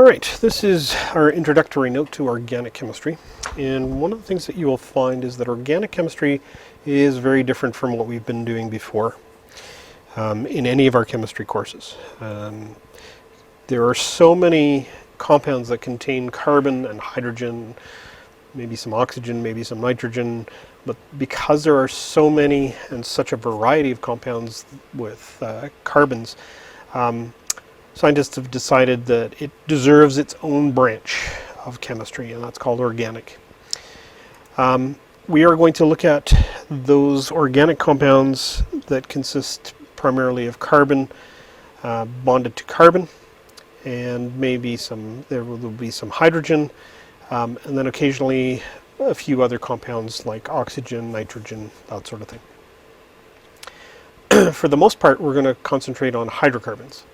Alright, this is our introductory note to organic chemistry, and one of the things that you will find is that organic chemistry is very different from what we've been doing before in any of our chemistry courses. There are so many compounds that contain carbon and hydrogen, maybe some oxygen, maybe some nitrogen, but because there are so many and such a variety of compounds with carbons, scientists have decided that it deserves its own branch of chemistry, and that's called organic. We are going to look at those organic compounds that consist primarily of carbon bonded to carbon, and maybe there will be some hydrogen, and then occasionally a few other compounds like oxygen, nitrogen, that sort of thing. For the most part, we're going to concentrate on hydrocarbons.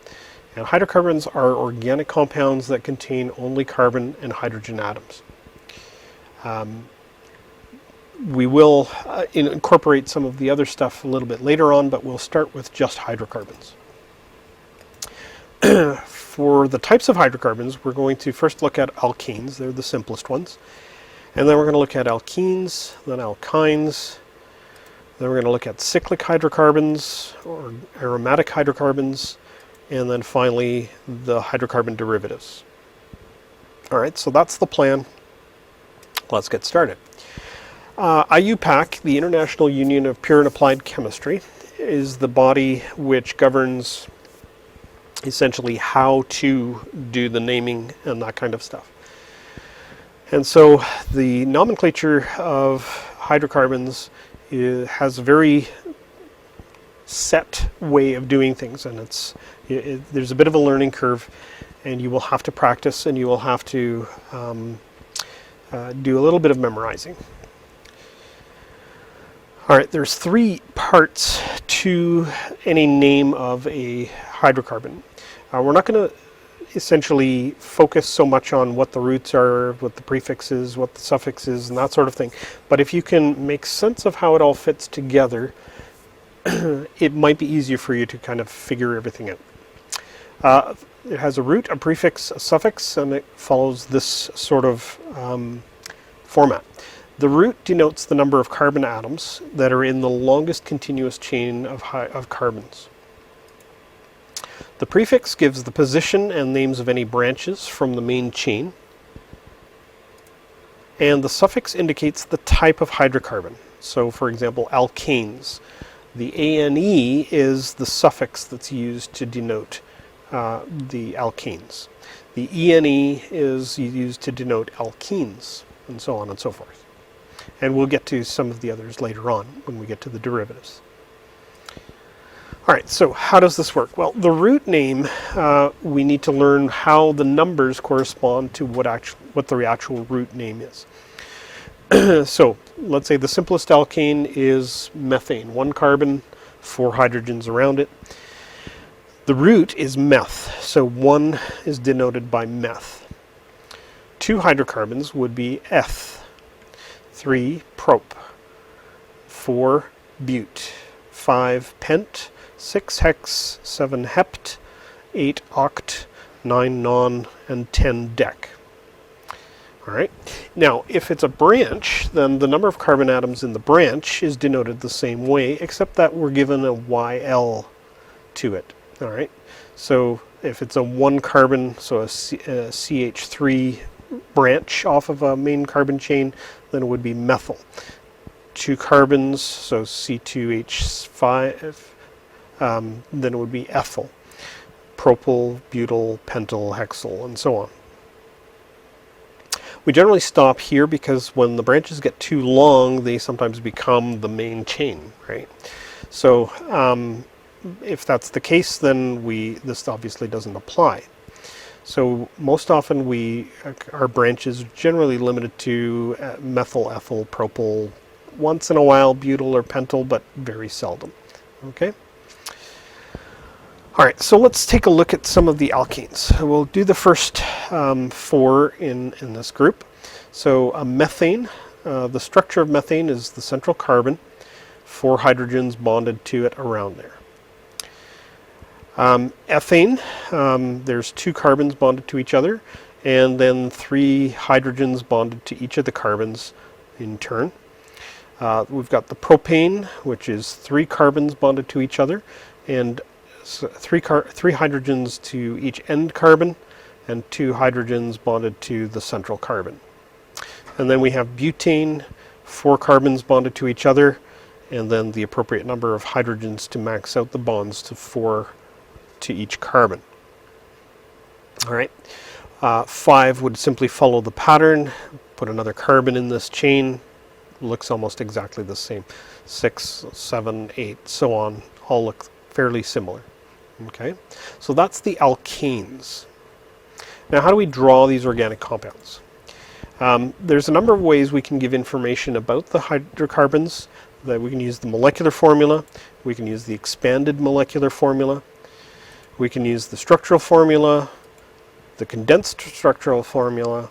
Now, hydrocarbons are organic compounds that contain only carbon and hydrogen atoms. We will incorporate some of the other stuff a little bit later on, but we'll start with just hydrocarbons. For the types of hydrocarbons, we're going to first look at alkanes. They're the simplest ones. And then we're going to look at alkenes, then alkynes. Then we're going to look at cyclic hydrocarbons or aromatic hydrocarbons. And then finally, the hydrocarbon derivatives. All right, so that's the plan. Let's get started. IUPAC, the International Union of Pure and Applied Chemistry, is the body which governs essentially how to do the naming and that kind of stuff. And so the nomenclature of hydrocarbons has a very set way of doing things, and there's a bit of a learning curve, and you will have to practice, and you will have to do a little bit of memorizing. All right, there's three parts to any name of a hydrocarbon. We're not going to essentially focus so much on what the roots are, what the prefix is, what the suffix is, and that sort of thing. But if you can make sense of how it all fits together, it might be easier for you to kind of figure everything out. It has a root, a prefix, a suffix, and it follows this sort of format. The root denotes the number of carbon atoms that are in the longest continuous chain of carbons. The prefix gives the position and names of any branches from the main chain. And the suffix indicates the type of hydrocarbon. So, for example, alkanes. The ANE is the suffix that's used to denote the alkanes. The ENE is used to denote alkenes, and so on and so forth. And we'll get to some of the others later on when we get to the derivatives. All right, so how does this work? Well, the root name, we need to learn how the numbers correspond to what the actual root name is. So let's say the simplest alkane is methane. 1 carbon, 4 hydrogens around it. The root is meth, so 1 is denoted by meth. 2 hydrocarbons would be eth. 3 prop. 4 bute. 5 pent. 6 hex. 7 hept. 8 oct. 9 non. And 10 dec. All right. Now, if it's a branch, then the number of carbon atoms in the branch is denoted the same way, except that we're given a YL to it. All right. So if it's a 1 carbon, so a CH3 branch off of a main carbon chain, then it would be methyl. 2 carbons, so C2H5, then it would be ethyl. Propyl, butyl, pentyl, hexyl, and so on. We generally stop here because when the branches get too long, they sometimes become the main chain, right? So if that's the case, then this obviously doesn't apply. So most often our branches are generally limited to methyl, ethyl, propyl, once in a while butyl or pentyl, but very seldom. Okay? All right, so let's take a look at some of the alkanes. We'll do the first 4 in this group. So methane, the structure of methane is the central carbon, 4 hydrogens bonded to it around there. Ethane, there's 2 carbons bonded to each other, and then 3 hydrogens bonded to each of the carbons in turn. We've got the propane, which is 3 carbons bonded to each other, and 3 hydrogens to each end carbon, and 2 hydrogens bonded to the central carbon. And then we have butane, 4 carbons bonded to each other, and then the appropriate number of hydrogens to max out the bonds to 4 to each carbon. All right. 5 would simply follow the pattern, put another carbon in this chain, looks almost exactly the same. 6, 7, 8, so on, all look fairly similar. Okay, so that's the alkanes. Now, how do we draw these organic compounds? There's a number of ways we can give information about the hydrocarbons. That we can use the molecular formula, we can use the expanded molecular formula, we can use the structural formula, the condensed structural formula,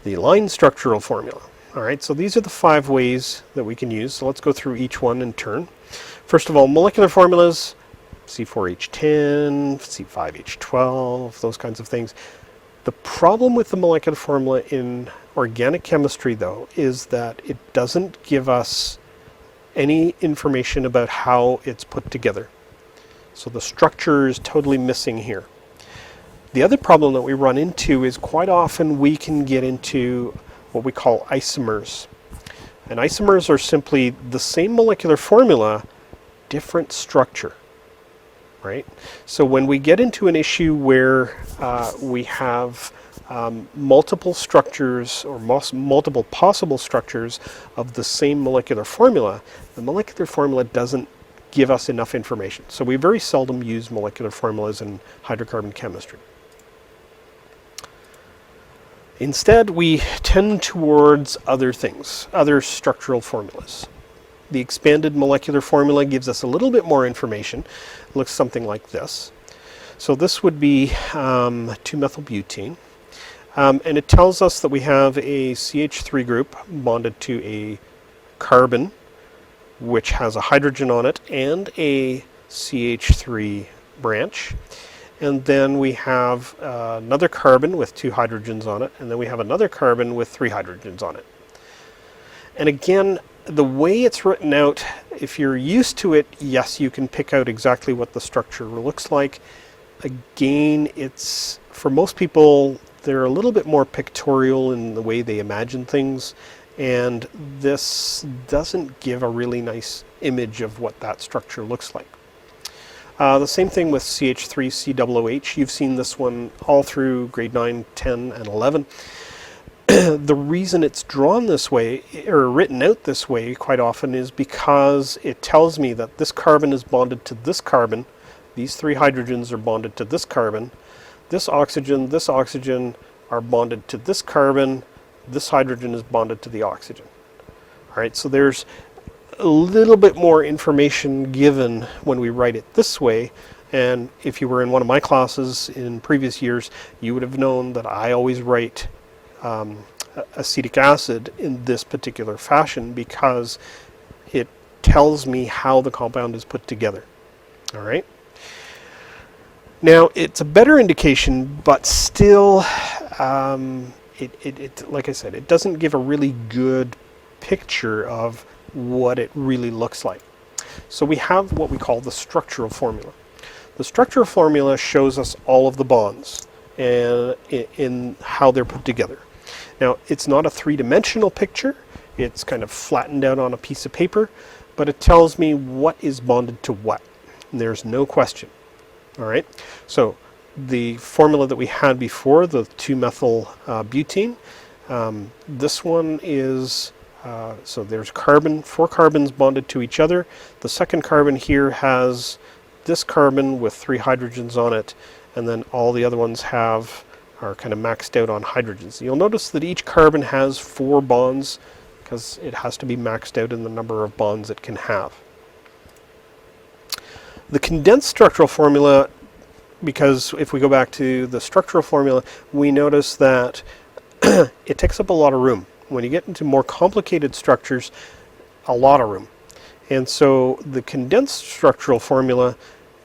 the line structural formula. All right, so these are the 5 ways that we can use. So let's go through each one in turn. First of all, molecular formulas, C4H10, C5H12, those kinds of things. The problem with the molecular formula in organic chemistry, though, is that it doesn't give us any information about how it's put together. So the structure is totally missing here. The other problem that we run into is quite often we can get into what we call isomers. And isomers are simply the same molecular formula, different structure. Right? So when we get into an issue where we have multiple structures or multiple possible structures of the same molecular formula, the molecular formula doesn't give us enough information. So we very seldom use molecular formulas in hydrocarbon chemistry. Instead, we tend towards other things, other structural formulas. The expanded molecular formula gives us a little bit more information. It looks something like this. So this would be 2-methylbutane. And it tells us that we have a CH3 group bonded to a carbon, which has a hydrogen on it, and a CH3 branch. And then we have another carbon with 2 hydrogens on it, and then we have another carbon with 3 hydrogens on it. And again, the way it's written out, if you're used to it, yes, you can pick out exactly what the structure looks like. Again, it's, for most people, they're a little bit more pictorial in the way they imagine things, and this doesn't give a really nice image of what that structure looks like. The same thing with CH3COOH. You've seen this one all through grade 9, 10, and 11. The reason it's drawn this way, or written out this way quite often, is because it tells me that this carbon is bonded to this carbon, these 3 hydrogens are bonded to this carbon, this oxygen are bonded to this carbon, this hydrogen is bonded to the oxygen. All right, so there's a little bit more information given when we write it this way. And if you were in one of my classes in previous years, you would have known that I always write acetic acid in this particular fashion because it tells me how the compound is put together. All right. Now it's a better indication, but still, like I said, it doesn't give a really good picture of what it really looks like. So we have what we call the structural formula. The structural formula shows us all of the bonds and in how they're put together. Now, it's not a 3-dimensional picture. It's kind of flattened out on a piece of paper, but it tells me what is bonded to what. And there's no question. All right. So the formula that we had before, the 2-methylbutane, this one is, so there's 4 carbons bonded to each other. The second carbon here has this carbon with 3 hydrogens on it, and then all the other ones are kind of maxed out on hydrogens. You'll notice that each carbon has 4 bonds because it has to be maxed out in the number of bonds it can have. The condensed structural formula, because if we go back to the structural formula, we notice that it takes up a lot of room. When you get into more complicated structures, a lot of room. And so the condensed structural formula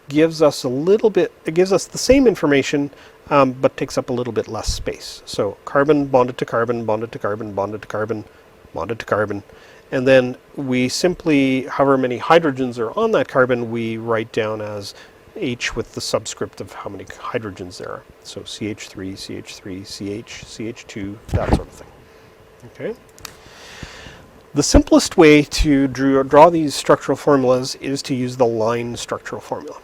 gives us a little bit, it gives us the same information, but takes up a little bit less space. So carbon bonded to carbon, bonded to carbon, bonded to carbon, bonded to carbon. And then we simply, however many hydrogens are on that carbon, we write down as H with the subscript of how many hydrogens there are. So CH3, CH3, CH, CH2, that sort of thing. Okay. The simplest way to draw these structural formulas is to use the line structural formula.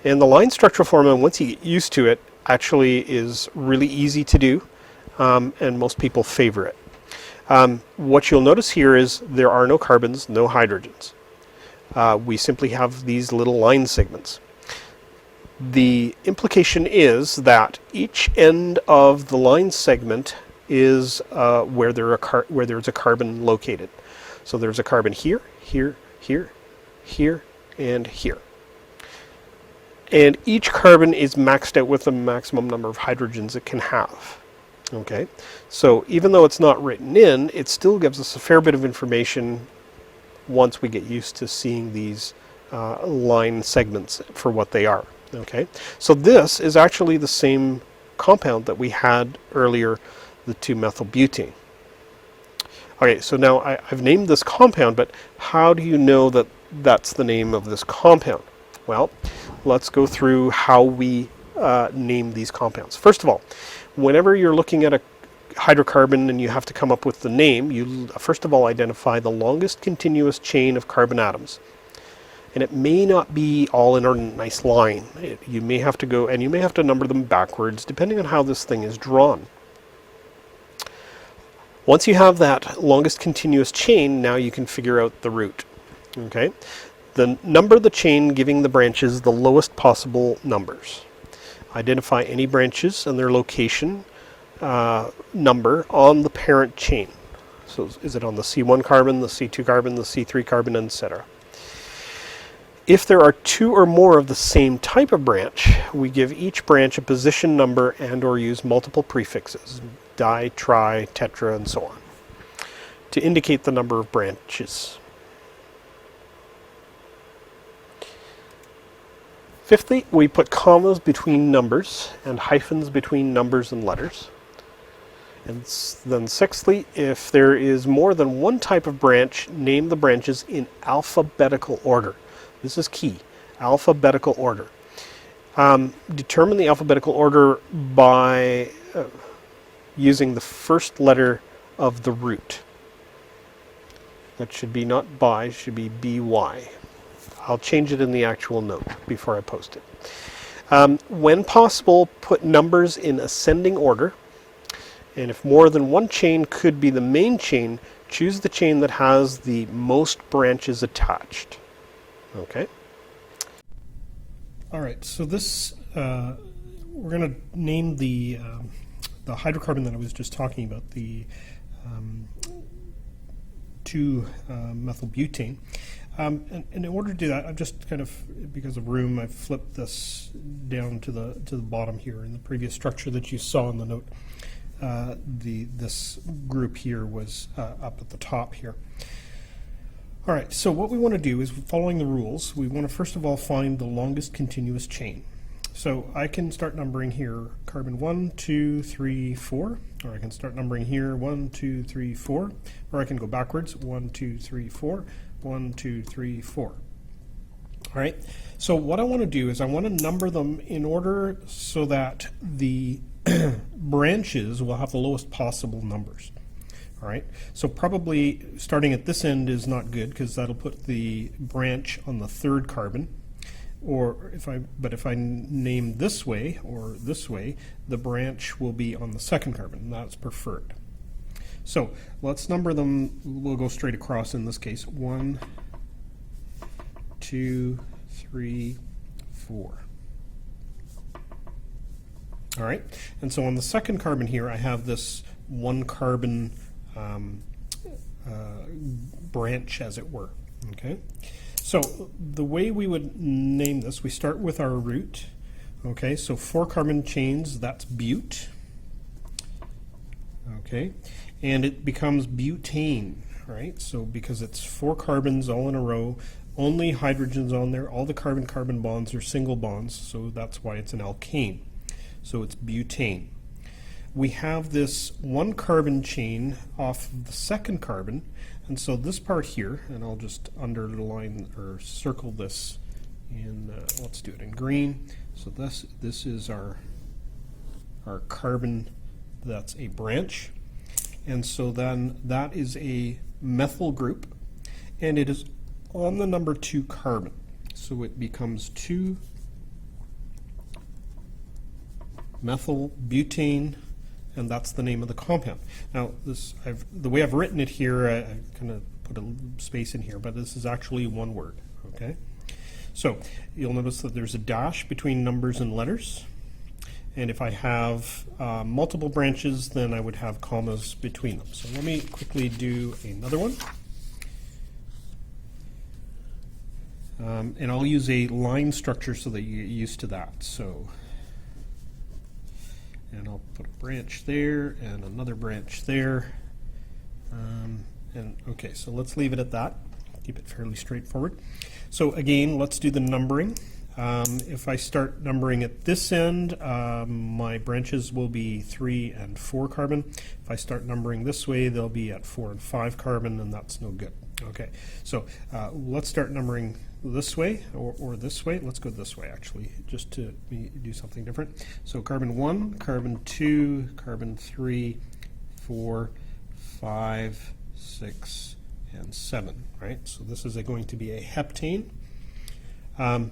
And the line structural formula, once you get used to it, actually is really easy to do, and most people favor it. What you'll notice here is there are no carbons, no hydrogens. We simply have these little line segments. The implication is that each end of the line segment is where there's a carbon located. So there's a carbon here, here, here, here, and here. And each carbon is maxed out with the maximum number of hydrogens it can have. Okay, so even though it's not written in, it still gives us a fair bit of information once we get used to seeing these line segments for what they are. Okay, so this is actually the same compound that we had earlier, the 2-methylbutane. Okay, so now I've named this compound, but how do you know that that's the name of this compound? Well, let's go through how we name these compounds. First of all, whenever you're looking at a hydrocarbon and you have to come up with the name, you first of all identify the longest continuous chain of carbon atoms. And it may not be all in a nice line. You may have to go, and you may have to number them backwards, depending on how this thing is drawn. Once you have that longest continuous chain, now you can figure out the root. Okay, number the chain giving the branches the lowest possible numbers. Identify any branches and their location number on the parent chain. So is it on the C1 carbon, the C2 carbon, the C3 carbon, etc. If there are two or more of the same type of branch, we give each branch a position number and or use multiple prefixes, di, tri, tetra, and so on, to indicate the number of branches. Fifthly, we put commas between numbers and hyphens between numbers and letters. And then sixthly, if there is more than one type of branch, name the branches in alphabetical order. This is key, alphabetical order. Determine the alphabetical order by using the first letter of the root. That should be not by, should be by. I'll change it in the actual note before I post it. When possible, put numbers in ascending order. And if more than one chain could be the main chain, choose the chain that has the most branches attached. Okay. All right. So this we're going to name the hydrocarbon that I was just talking about, the 2-methylbutane. And in order to do that, I've just kind of, because of room, I've flipped this down to the bottom here. In the previous structure that you saw in the note, this group here was up at the top here. All right, so what we want to do is, following the rules, we want to first of all find the longest continuous chain. So I can start numbering here carbon 1, 2, 3, 4, or I can start numbering here 1, 2, 3, 4, or I can go backwards 1, 2, 3, 4, 1, 2, 3, 4. All right, so what I want to do is I want to number them in order so that the branches will have the lowest possible numbers. All right, so probably starting at this end is not good because that'll put the branch on the third carbon. Or if I name this way or this way, the branch will be on the second carbon, and that's preferred. So let's number them. We'll go straight across in this case. 1, 2, 3, 4. All right, and so on the second carbon here, I have this one carbon branch, as it were. Okay, so the way we would name this, we start with our root. Okay, so 4 carbon chains, that's bute. Okay, and it becomes butane, right? So because it's 4 carbons all in a row, only hydrogens on there. All the carbon-carbon bonds are single bonds, so that's why it's an alkane. So it's butane. We have this one carbon chain off of the second carbon, and so this part here, and I'll just underline or circle this in, let's do it in green. So this is our carbon that's a branch, and so then that is a methyl group, and it is on the number 2 carbon. So it becomes 2-methyl butane, and that's the name of the compound. Now, the way I've written it here, I kind of put a space in here, but this is actually one word, okay? So you'll notice that there's a dash between numbers and letters, and if I have multiple branches, then I would have commas between them. So let me quickly do another one. And I'll use a line structure so that you get used to that. So, and I'll put a branch there and another branch there. And okay, so let's leave it at that. Keep it fairly straightforward. So again, let's do the numbering. If I start numbering at this end, my branches will be 3 and 4 carbon. If I start numbering this way, they'll be at 4 and 5 carbon, and that's no good. Okay, so let's start numbering this way or this way. Let's go this way, actually, just to do something different. So carbon 1, carbon 2, carbon 3, 4, 5, 6, and 7, right? So this is going to be a heptane. And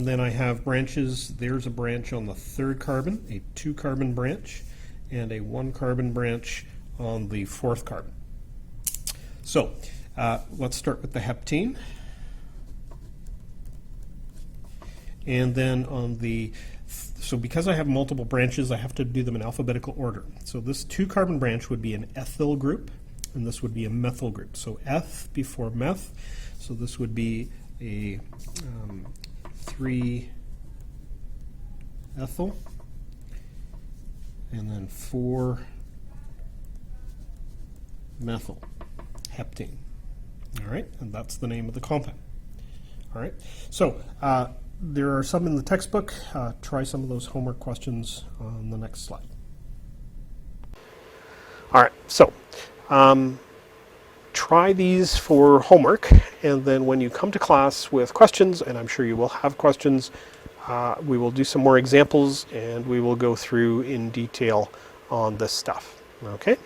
then I have branches. There's a branch on the 3rd carbon, a 2-carbon branch, and a 1-carbon branch on the 4th carbon. So let's start with the heptane. And then on the, so because I have multiple branches, I have to do them in alphabetical order. So this 2-carbon branch would be an ethyl group, and this would be a methyl group. So eth before meth, so this would be a 3-ethyl, and then 4-methyl heptane. All right, and that's the name of the compound. All right, so there are some in the textbook. Try some of those homework questions on the next slide. All right, so try these for homework, and then when you come to class with questions, and I'm sure you will have questions, we will do some more examples, and we will go through in detail on this stuff. Okay?